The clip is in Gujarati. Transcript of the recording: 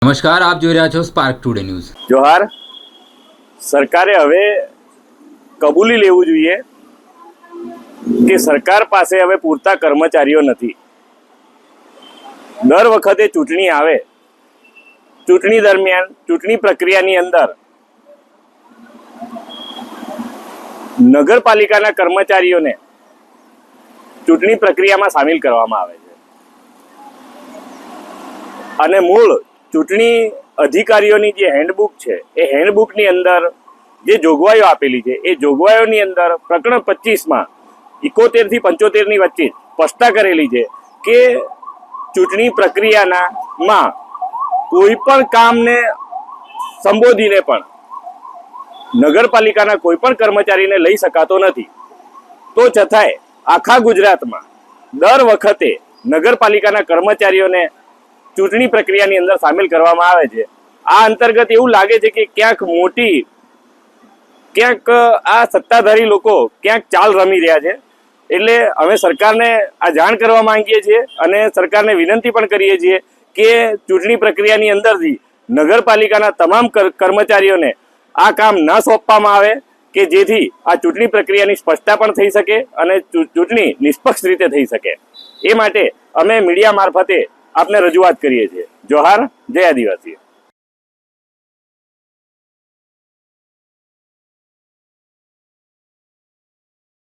નમસ્કાર, આપ જોઈ રહ્યા છો સ્પાર્ક ટુડે ન્યૂઝ. જોહાર. સરકારે હવે કબૂલી લેવું જોઈએ કે સરકાર પાસે હવે પૂરતા કર્મચારીઓ નથી. દર વખતે ચૂંટણી આવે, ચૂંટણી દરમિયાન ચૂંટણી પ્રક્રિયાની અંદર નગરપાલિકાના કર્મચારીઓને ચૂંટણી પ્રક્રિયામાં સામેલ કરવામાં આવે છે અને મૂળ ચૂંટણી અધિકારીઓની જે હેન્ડબુક છે એ હેન્ડબુકની અંદર જે જોગવાઈઓ આપેલી છે એ જોગવાઈઓની અંદર પ્રકરણ 25માં 71 થી 75ની વચ્ચે સ્પષ્ટતા કરેલી છે કે ચૂંટણી પ્રક્રિયામાં કોઈ પણ કામને સંબોધીને પણ નગરપાલિકાના કોઈ પણ કર્મચારીને લઈ શકાતો નથી. તો છતાંય આખા ગુજરાતમાં દર વખતે નગરપાલિકાના કર્મચારીઓને ચૂંટણી પ્રક્રિયાની અંદર સામેલ કરવામાં આવે છે. આ અંતર્ગત એવું લાગે છે કે ક્યાંક આ સત્તાધારી લોકો ક્યાંક ચાલ રમી રહ્યા છે. એટલે અમે સરકારને આ જાણ કરવા માંગીએ છીએ અને સરકારને વિનંતી પણ કરીએ છીએ કે ચૂંટણી પ્રક્રિયાની અંદરથી નગરપાલિકાના તમામ કર્મચારીઓને આ કામ ન સોંપવામાં આવે કે જેથી આ ચૂંટણી પ્રક્રિયાની સ્પષ્ટતા પણ થઈ શકે અને ચૂંટણી નિષ્પક્ષ રીતે થઈ શકે. એ માટે અમે મીડિયા મારફતે આપને રજૂઆત કરીએ છીએ. જોહાર. જય આદિવાસી.